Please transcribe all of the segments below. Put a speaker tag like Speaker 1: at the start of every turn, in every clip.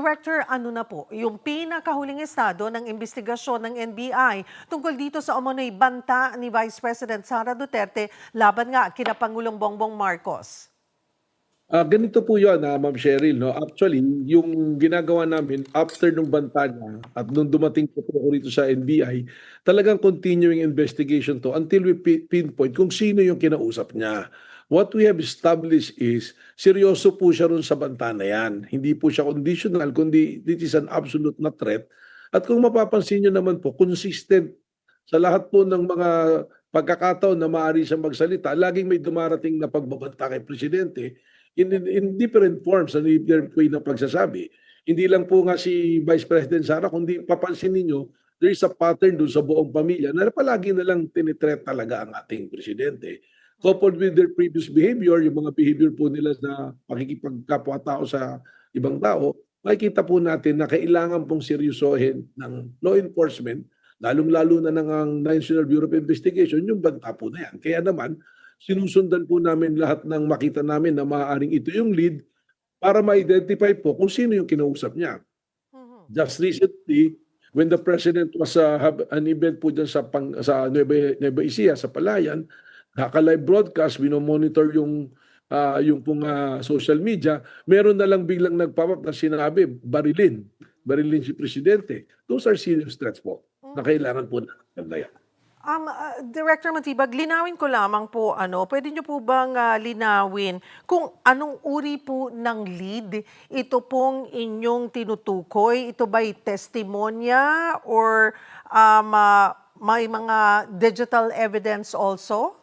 Speaker 1: Director, ano na po yung pinakahuling estado ng investigasyon ng NBI tungkol dito sa umano'y banta ni Vice President Sara Duterte laban nga kina Pangulong Bongbong Marcos?
Speaker 2: Ganito po yun, Ma'am Cheryl. No? Actually, yung ginagawa namin after nung banta niya at nung dumating po ako rito sa NBI, talagang continuing investigation to until we pinpoint kung sino yung kinausap niya. What we have established is, seryoso po siya ron sa banta na yan. Hindi po siya conditional, kundi this is an absolute na threat. At kung mapapansin nyo naman po, consistent sa lahat po ng mga pagkakataon na maaari siyang magsalita, laging may dumarating na pagbabanta kay Presidente in different forms and different way ng pagsasabi. Hindi lang po nga si Vice President Sara, kundi papansin ninyo, there is a pattern doon sa buong pamilya na palagi na lang tinitreat talaga ang ating presidente. Coupled with their previous behavior, yung mga behavior po nila na pakikipagkapwa-tao sa ibang tao, makikita po natin na kailangan pong seryosohin ng law enforcement, lalong-lalo na ng ang National Bureau of Investigation, yung banta po na yan. Kaya naman, sinusundan po namin lahat ng makita namin na maaaring ito yung lead para ma-identify po kung sino yung kinausap niya. Just recently, when the President was have an event po dyan sa Nueva Ecija, sa Palayan, naka-live broadcast, monitor yung pong social media, meron na lang biglang nagpapap na sinabi, barilin si Presidente. Those are serious threats po na kailangan po na yan.
Speaker 1: Director Matibag, linawin ko lamang po, pwede niyo po bang linawin kung anong uri po ng lead ito pong inyong tinutukoy? Ito ba'y testimonya or may mga digital evidence also?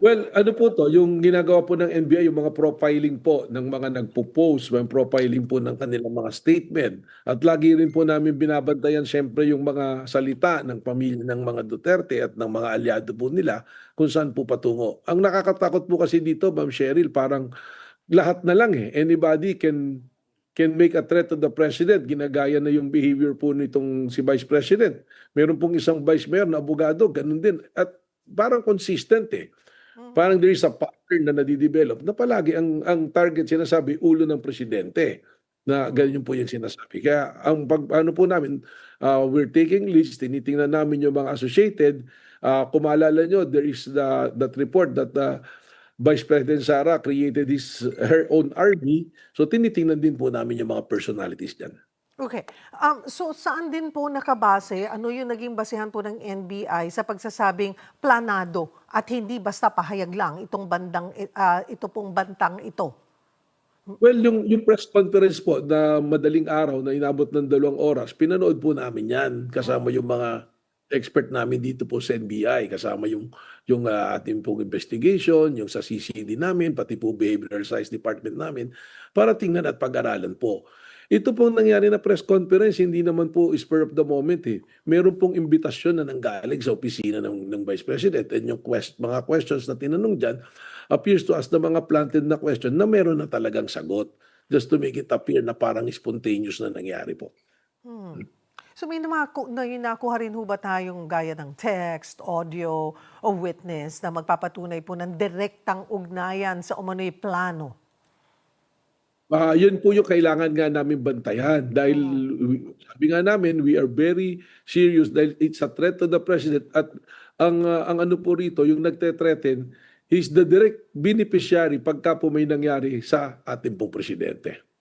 Speaker 2: Well, ano po to, yung ginagawa po ng NBI, yung mga profiling po ng mga nagpo-post, yung profiling po ng kanilang mga statement. At lagi rin po namin binabantayan siyempre yung mga salita ng pamilya ng mga Duterte at ng mga aliado po nila kung saan po patungo. Ang nakakatakot po kasi dito, Ma'am Cheryl, parang lahat na lang eh. Anybody can make a threat to the President. Ginagaya na yung behavior po nitong si Vice President. Meron pong isang Vice Mayor na abogado, ganun din. At parang consistent eh. Parang there is a pattern na nadidevelop na palagi ang target sinasabi ulo ng presidente na ganyan po yung sinasabi. Kaya ang ano po namin, we're taking leads, tinitingnan namin yung mga associated. Kung maalala nyo, there is that report that Vice President Sara created her own army. So tinitingnan din po namin yung mga personalities dyan.
Speaker 1: Okay. So saan din po nakabase, ano yung naging basehan po ng NBI sa pagsasabing planado at hindi basta pahayag lang ito pong bantang ito?
Speaker 2: Well, yung press conference po na madaling araw na inabot ng 2 oras, pinanood po namin yan kasama yung mga expert namin dito po sa NBI, kasama yung ating pong investigation, yung sa CCD namin, pati po Behavioral Science Department namin, para tingnan at pag-aralan po. Ito pong nangyari na press conference, hindi naman po spur of the moment eh. Meron pong imbitasyon na nanggaling sa opisina ng Vice President and yung mga questions na tinanong dyan appears to us na mga planted na question na meron na talagang sagot just to make it appear na parang spontaneous na nangyari po.
Speaker 1: So may nakuha rin ho ba tayong gaya ng text, audio, o witness na magpapatunay po ng direktang ugnayan sa umano'y plano?
Speaker 2: Yun po yung kailangan nga namin bantayan dahil sabi nga namin we are very serious dahil it's a threat to the President at ang ano po rito yung nagte-threaten is the direct beneficiary pagka po may nangyari sa ating pong Presidente.